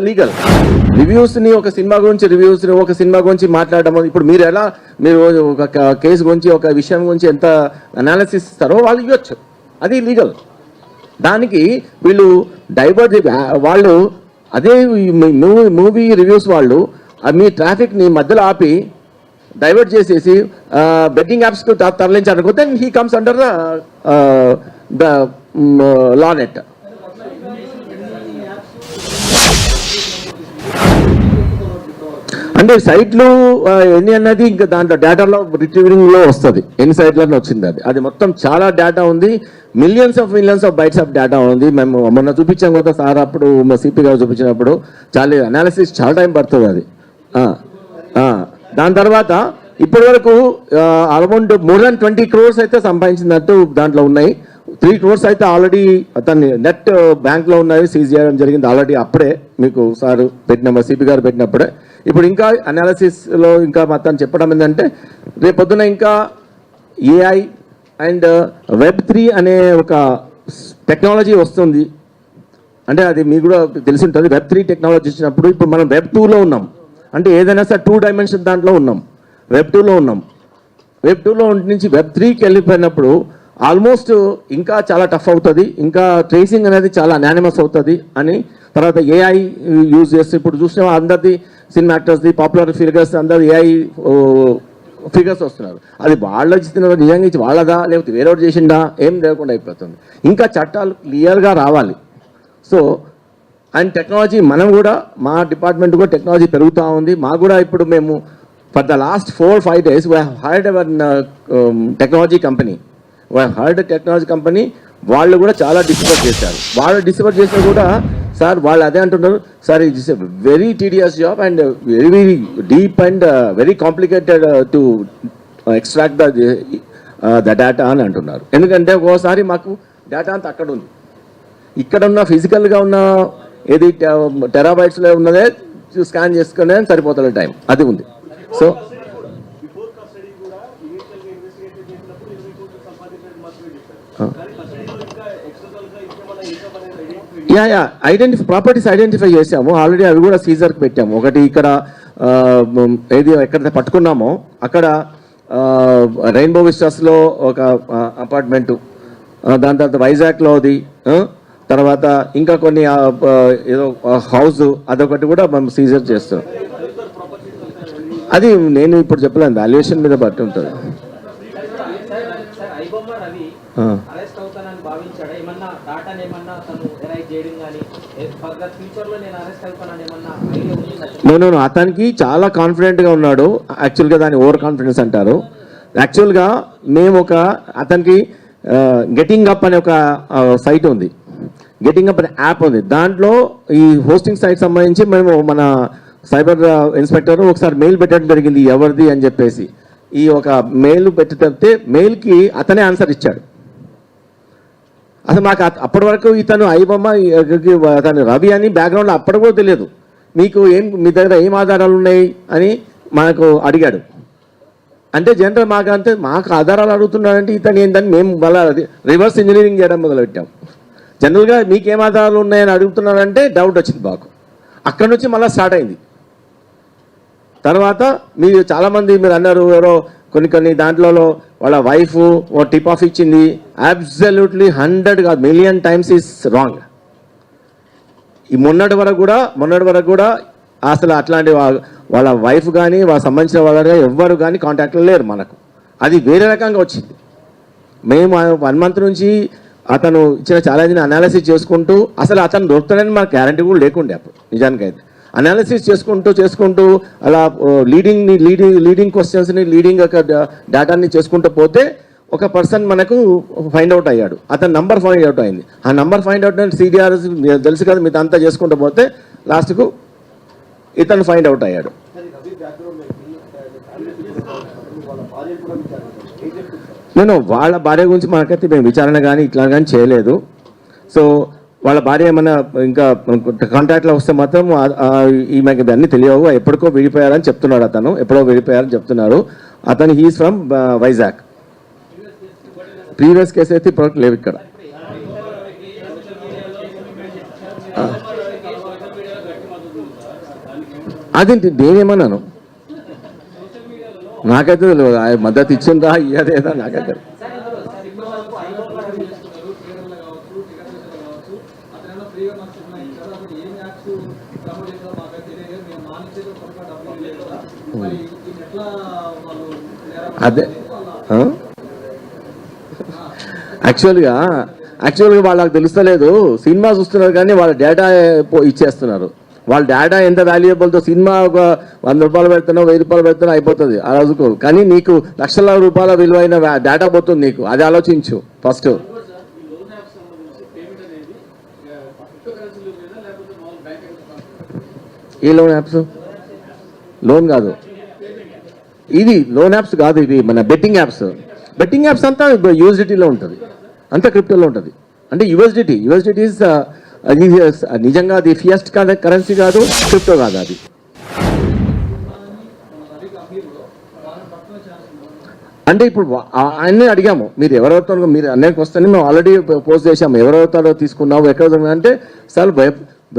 Legal. రివ్యూస్ని ఒక cinema గురించి మాట్లాడడం, ఇప్పుడు మీరు ఒక కేసు గురించి ఒక విషయం గురించి ఎంత అనాలిసిస్ ఇస్తారో వాళ్ళు ఇవ్వచ్చు, అది లీగల్. దానికి వీళ్ళు వాళ్ళు అదే మూవీ రివ్యూస్ వాళ్ళు మీ ట్రాఫిక్ని మధ్యలో ఆపి డైవర్ట్ చేసేసి బెట్టింగ్ యాప్స్కు తరలించాలనుకుంటే he comes under the law net. అంటే సైట్లు ఎన్ని అన్నది ఇంకా దాంట్లో డేటాలో రిట్రీవింగ్లో వస్తుంది, ఎన్ని సైట్లలో వచ్చింది అది మొత్తం చాలా డేటా ఉంది, millions of bytes of data ఉంది. మేము మొన్న చూపించాం కదా సార్, అప్పుడు మా సిపి గారు చూపించినప్పుడు చాలా అనాలిసిస్ చాలా టైం పడుతుంది అది. దాని తర్వాత ఇప్పటి వరకు అరౌండ్ మోర్ దాన్ 20 crores అయితే సంపాదించినట్టు దాంట్లో ఉన్నాయి. 3 crores అయితే ఆల్రెడీ అతన్ని నెట్ బ్యాంక్లో ఉన్నాయి, సీజ్ చేయడం జరిగింది ఆల్రెడీ. అప్పుడే మీకు సార్ పెట్టిన సిపి గారు పెట్టినప్పుడే. ఇప్పుడు ఇంకా అనాలిసిస్లో ఇంకా మొత్తం చెప్పడం ఏంటంటే రేపొద్దున ఇంకా ఏఐ అండ్ Web3 అనే ఒక టెక్నాలజీ వస్తుంది. అంటే అది మీకు కూడా తెలిసి ఉంటుంది. Web3 టెక్నాలజీ వచ్చినప్పుడు ఇప్పుడు మనం Web2లో ఉన్నాం. అంటే ఏదైనా సార్ 2 dimension దాంట్లో ఉన్నాం, Web2లో ఉన్నాం. Web2లో నుంచి Web3కి వెళ్ళిపోయినప్పుడు ఆల్మోస్ట్ ఇంకా చాలా టఫ్ అవుతుంది, ఇంకా ట్రేసింగ్ అనేది చాలా అనానిమస్ అవుతుంది అని. తర్వాత ఏఐ యూజ్ చేస్తే ఇప్పుడు చూసిన అందరిది సినిమా యాక్టర్స్ది పాపులర్ ఫిగర్స్ అందరు ఏఐ ఫిగర్స్ వస్తున్నారు. అది వాళ్ళ నిజంగా ఇచ్చి వాళ్ళదా లేకపోతే వేరేవాడు చేసిందా ఏం లేకుండా అయిపోతుంది. ఇంకా చట్టాలు క్లియర్గా రావాలి. సో అండ్ టెక్నాలజీ మనం కూడా మా డిపార్ట్మెంట్ కూడా టెక్నాలజీ పెరుగుతూ ఉంది. మాకు కూడా ఇప్పుడు మేము for the last 4-5 days we have hired hour technology company. వాళ్ళు కూడా చాలా డిస్కవర్ చేశారు. వాళ్ళు డిస్కవర్ చేసినా కూడా సార్ వాళ్ళు అదే అంటున్నారు, sir it is a very tedious job and very deep and very complicated to extract the data అని అంటున్నారు. ఎందుకంటే ఒక్కోసారి మాకు డేటా అంతా అక్కడ ఉంది, ఇక్కడ ఉన్న ఫిజికల్గా ఉన్న ఏది టెరాబైట్స్లో ఉన్నదే స్కాన్ చేసుకునే సరిపోతుంది టైం, అది ఉంది. సో ప్రాపర్టీస్ ఐడెంటిఫై చేసాము ఆల్రెడీ, అవి కూడా సీజర్కి పెట్టాము. ఒకటి ఇక్కడ ఏది ఎక్కడైతే పట్టుకున్నామో అక్కడ రెయిన్బో విస్టాస్లో ఒక అపార్ట్మెంటు, దాని తర్వాత వైజాగ్లోది, తర్వాత ఇంకా కొన్ని ఏదో హౌస్ అదొకటి కూడా మనం సీజర్ చేస్తాం. అది నేను ఇప్పుడు చెప్పలేను, వాల్యుయేషన్ మీద బట్టి ఉంటుంది. నేను అతనికి చాలా కాన్ఫిడెంట్గా ఉన్నాడు. యాక్చువల్గా దాన్ని ఓవర్ కాన్ఫిడెన్స్ అంటారు. యాక్చువల్గా మేము అతనికి గెటింగ్ అప్ అనే ఒక సైట్ ఉంది, గెటింగ్ అప్ అనే యాప్ ఉంది. దాంట్లో ఈ హోస్టింగ్ సైట్ సంబంధించి మేము మన సైబర్ ఇన్స్పెక్టర్ ఒకసారి మెయిల్ పెట్టడం జరిగింది, ఎవరిది అని చెప్పేసి. ఈ ఒక మెయిల్ పెట్టితే మెయిల్కి అతనే ఆన్సర్ ఇచ్చాడు. అసలు మాకు అప్పటి వరకు ఇతను ఐబొమ్మ అతను రవి అని బ్యాక్గ్రౌండ్లో అప్పటి కూడా తెలియదు. మీ దగ్గర ఏం ఆధారాలు ఉన్నాయి అని మనకు అడిగాడు. అంటే జనరల్ మాకు ఆధారాలు అడుగుతున్నాడంటే ఇతను ఏంటని మేము మళ్ళీ రివర్స్ ఇంజనీరింగ్ చేయడం మొదలుపెట్టాం. జనరల్గా మీకేం ఆధారాలు ఉన్నాయని అడుగుతున్నారంటే డౌట్ వచ్చింది మాకు. అక్కడి నుంచి మళ్ళీ స్టార్ట్ అయింది. తర్వాత చాలామంది మీరు అన్నారు ఎవరో కొన్ని దాంట్లో వాళ్ళ వైఫ్ ఓ టిప్ ఆఫ్ ఇచ్చింది. అబ్సల్యూట్లీ 100 కాదు, 1,000,000 times ఈస్ రాంగ్. ఈ మొన్నటి వరకు కూడా అసలు అట్లాంటి వాళ్ళ వైఫ్ కానీ వాళ్ళ సంబంధించిన వాళ్ళ ఎవ్వరు కానీ కాంటాక్ట్లో లేరు మనకు. అది వేరే రకంగా వచ్చింది. మేము 1 month నుంచి అతను ఇచ్చిన ఛాలెంజ్ని అనాలిసిస్ చేసుకుంటూ, అసలు అతను దొరుకుతాడని మాకు గ్యారంటీ కూడా లేకుండే అప్పుడు. నిజానికైతే అనాలిసిస్ చేసుకుంటూ అలా లీడింగ్ క్వశ్చన్స్ని లీడింగ్ డేటాని చేసుకుంటూ పోతే ఒక పర్సన్ మనకు ఫైండ్ అవుట్ అయ్యాడు. అతని నంబర్ ఫైండ్ అవుట్ అయింది. ఆ నంబర్ ఫైండ్ అవుట్ అయిన CDR తెలుసు కదా, మీరు అంతా చేసుకుంటూ పోతే లాస్ట్కు ఇతను ఫైండ్ అవుట్ అయ్యాడు. నేను వాళ్ళ భార్య గురించి మనకైతే మేము విచారణ కానీ ఇట్లా కానీ చేయలేదు. సో వాళ్ళ భార్య ఏమన్నా ఇంకా కాంటాక్ట్లో వస్తే మాత్రం ఈమెకి అన్నీ తెలియవు, ఎప్పటికో విడిపోయారని చెప్తున్నాడు. ఎప్పుడో విడిపోయారని చెప్తున్నారు. అతను he's from Vizag. Previous case అయితే ఇప్పుడు లేవు ఇక్కడ. అది నేనేమన్నాను, నాకైతే తెలియదు. మద్దతు ఇచ్చిందా ఇయ్యలేదా నాకైతే. అదే యాక్చువల్గా వాళ్ళకి తెలుస్తలేదు, సినిమా చూస్తున్నారు కానీ వాళ్ళ డేటా ఇచ్చేస్తున్నారు. వాళ్ళ డేటా ఎంత వాల్యుయబుల్తో, సినిమా ఒక 100 రూపాయలు పెడుతున్నావు, 1000 రూపాయలు పెడుతున్నావు అయిపోతుంది ఆ రోజుకు, కానీ నీకు లక్షల రూపాయల విలువైన డేటా పోతుంది నీకు. అది ఆలోచించు ఫస్ట్. ఈ లోన్ యాప్స్, లోన్ కాదు ఇది, లోన్ యాప్స్ కాదు ఇవి, మన బెట్టింగ్ యాప్స్ అంతా యూఎస్డిటీలో ఉంటుంది, అంతా క్రిప్టోలో ఉంటుంది. అంటే యూఎస్డిటీ నిజంగా అది ఫియస్ట్ కరెన్సీ కాదు, క్రిప్టో కాదు అది. అంటే ఇప్పుడు ఆయన్ని అడిగాము, మీరు ఎవరెవరితో మీరు అన్నిటికి వస్తే మేము ఆల్రెడీ పోస్ట్ చేసాము, ఎవరెవరితో తీసుకున్నావు ఎక్కడ అంటే, సార్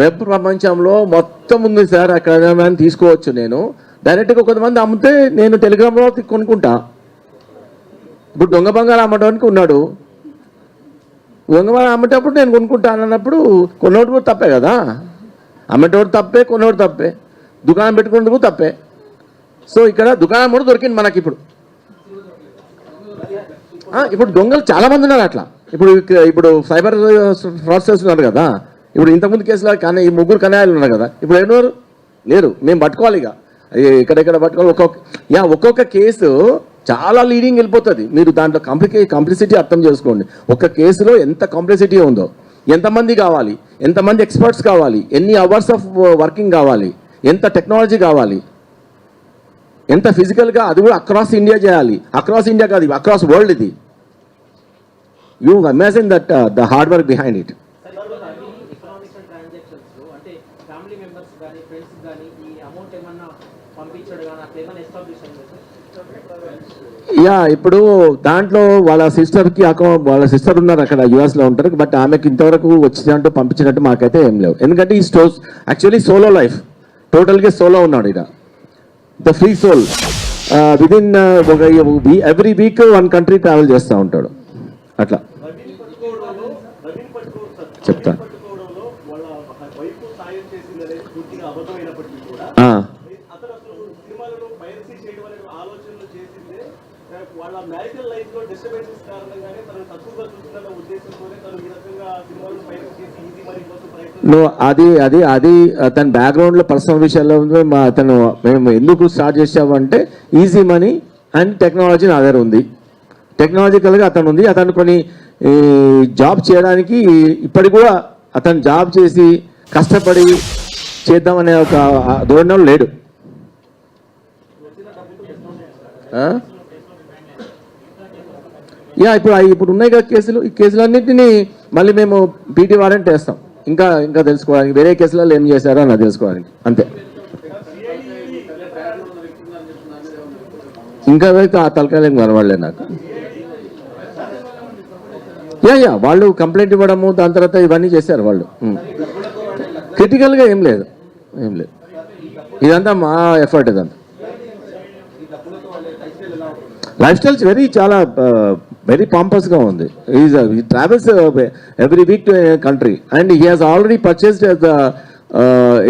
వెబ్ ప్రపంచంలో మొత్తం ఉంది సార్, అక్కడ తీసుకోవచ్చు. నేను డైరెక్ట్గా కొంతమంది అమ్మితే నేను టెలిగ్రామ్లో కొనుక్కుంటా. ఇప్పుడు దొంగ బంగారం అమ్మడానికి ఉన్నాడు, దొంగ బంగారం అమ్మేటప్పుడు నేను కొనుక్కుంటాను అన్నప్పుడు కొన్నోడు కూడా తప్పే కదా, అమ్మేటోడు తప్పే, కొన్నోడు తప్పే, దుకాణం పెట్టుకునేందుకు తప్పే. సో ఇక్కడ దుకాణం కూడా దొరికింది మనకి. ఇప్పుడు దొంగలు చాలా మంది ఉన్నారు అట్లా. ఇప్పుడు సైబర్ ఫ్రాడ్స్టర్స్ ఉన్నారు కదా, ఇప్పుడు ఇంతకుముందు కేసులో కానీ ఈ 3 కన్యాయాలు ఉన్నారు కదా, ఇప్పుడు ఎవరు లేరు, మేము పట్టుకోవాలి. ఇక ఎక్కడెక్కడ పట్టుకోవాలి, ఒక్కొక్క కేసు చాలా లీడింగ్ వెళ్ళిపోతుంది. మీరు దాంట్లో కాంప్లిసిటీ అర్థం చేసుకోండి. ఒక కేసులో ఎంత కాంప్లిసిటీ ఉందో, ఎంతమంది కావాలి, ఎంతమంది ఎక్స్పర్ట్స్ కావాలి, ఎన్ని అవర్స్ ఆఫ్ వర్కింగ్ కావాలి, ఎంత టెక్నాలజీ కావాలి, ఎంత ఫిజికల్గా, అది కూడా అక్రాస్ ఇండియా చేయాలి. అక్రాస్ ఇండియా కాదు, అక్రాస్ వరల్డ్. ఇది you imagine that the hard work behind it. ఇప్పుడు దాంట్లో వాళ్ళ సిస్టర్ ఉన్నారు అక్కడ యుఎస్లో ఉంటారు, బట్ ఆమెకి ఇంతవరకు వచ్చినట్టు పంపించినట్టు మాకైతే ఏం లేవు. ఎందుకంటే ఈ యాక్చువల్లీ సోలో లైఫ్, టోటల్గా సోలో ఉన్నాడు. ఇక the free soul, within every week 1 country travel చేస్తూ ఉంటాడు. అట్లా చెప్తా. అది తన బ్యాక్గ్రౌండ్లో పర్సనల్ విషయాల్లో మేము ఎందుకు స్టార్ట్ చేసామంటే ఈజీ మనీ అండ్ టెక్నాలజీ నా దగ్గర ఉంది. టెక్నాలజికల్గా అతను ఉంది. అతను కొన్ని జాబ్ చేయడానికి ఇప్పటికి కూడా అతను జాబ్ చేసి కష్టపడి చేద్దామనే ఒక ధోరణిలో లేడు. ఇప్పుడు ఉన్నాయి కదా కేసులు, ఈ కేసులన్నింటినీ మళ్ళీ మేము పీటీ వారెంట్ వేస్తాం, ఇంకా తెలుసుకోవడానికి, వేరే కేసులలో ఏం చేశారో అని తెలుసుకోవడానికి, అంతే. ఇంకా ఆ తలకాయలు కనబడలేదు నాకు. వాళ్ళు కంప్లైంట్ ఇవ్వడము, దాని తర్వాత ఇవన్నీ చేశారు వాళ్ళు. క్రిటికల్గా ఏం లేదు. ఇదంతా మా ఎఫర్ట్. ఇదంతా లైఫ్ స్టైల్స్ చాలా వెరీ పాంపస్గా ఉంది. he travels every week to a country and he has already purchased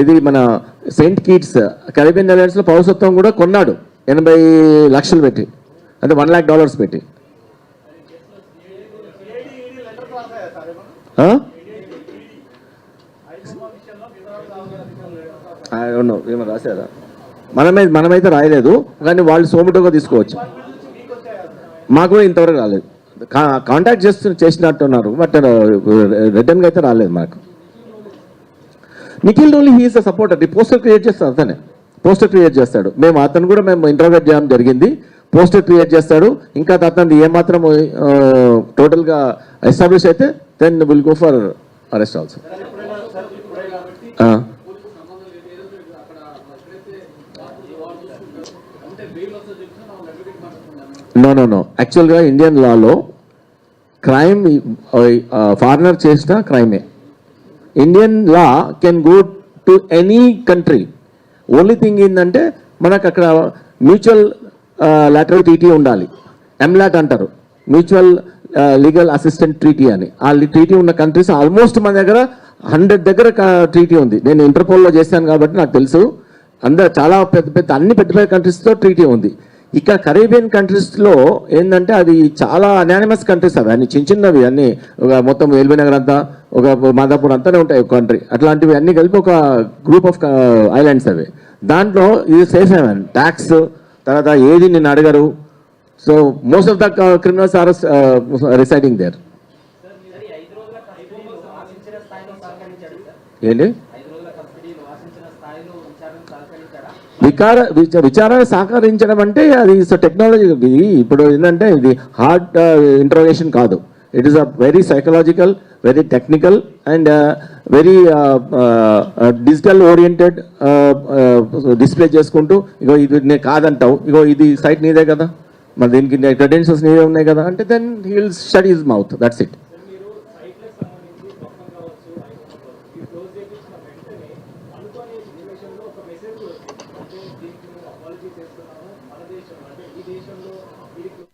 ఇది మన సెయింట్ కిట్స్ కరీబియన్ ఐలాండ్స్లో పౌరసత్వం కూడా కొన్నాడు 80 లక్షలు పెట్టి, అంటే $1 lakh పెట్టి. ఏమో రాశారా? మనమైతే రాయలేదు, కానీ వాళ్ళు సోమటోగా తీసుకోవచ్చు. మాకు కూడా ఇంతవరకు రాలేదు. కాంటాక్ట్ చేసినట్టున్నారు, బట్ రిటర్న్గా అయితే రాలేదు మాకు. Nikhil only he is a supporter. Poster create చేస్తాడు, అతనే పోస్టర్ క్రియేట్ చేస్తాడు. అతను కూడా మేము ఇంటర్వ్యూ చేయడం జరిగింది. పోస్టర్ క్రియేట్ చేస్తాడు. ఇంకా అతను ఏమాత్రం టోటల్గా ఎస్టాబ్లిష్ అయితే then will go for arrest also. No యాక్చువల్గా ఇండియన్ లాలో క్రైమ్ ఫారినర్ చేసిన క్రైమే. Indian law can go to any country. Only thing ఏంటంటే మనకు అక్కడ మ్యూచువల్ లాటరల్ ట్రీటీ ఉండాలి, ఎంలాట్ అంటారు, మ్యూచువల్ లీగల్ అసిస్టెంట్ ట్రీటీ అని. ఆ ట్రీటీ ఉన్న కంట్రీస్ ఆల్మోస్ట్ మన దగ్గర 100 దగ్గర ట్రీటీ ఉంది. నేను ఇంటర్పోల్లో చేశాను కాబట్టి నాకు తెలుసు. చాలా అన్ని పెద్ద కంట్రీస్తో ట్రీటీ ఉంది. ఇక్కడ కరేబియన్ కంట్రీస్లో ఏంటంటే అది చాలా అనానిమస్ కంట్రీస్, అవి అన్ని చిన్నవి అన్ని, ఒక మొత్తం ఎల్బీ నగర్ అంతా, ఒక మాదాపూర్ అంతానే ఉంటాయి ఒక కంట్రీ. అట్లాంటివి అన్ని కలిపి ఒక గ్రూప్ ఆఫ్ ఐలాండ్స్ అవి. దాంట్లో ఇది సేఫ్ హెవెన్, ట్యాక్స్ తర్వాత ఏది నిన్ను అడగరు. So most of the criminals are residing there. ఏంటి విచారణ సహకరించడం అంటే అది టెక్నాలజీ. ఇప్పుడు ఏంటంటే ఇది హార్డ్ ఇంట్రోగేషన్ కాదు, it is a very psychological, very technical and very digital oriented. Display చేసుకుంటూ ఇగో ఇది నేను కాదంటావు, ఇగో ఇది సైట్ నీదే కదా, మరి దీనికి క్రెడెన్షియల్స్ నీదే ఉన్నాయి కదా అంటే then he will shut his mouth, that's it. అంటే దీనికి మేము అపాలజీ చేస్తున్నాము, మన దేశంలో అంటే ఈ దేశంలో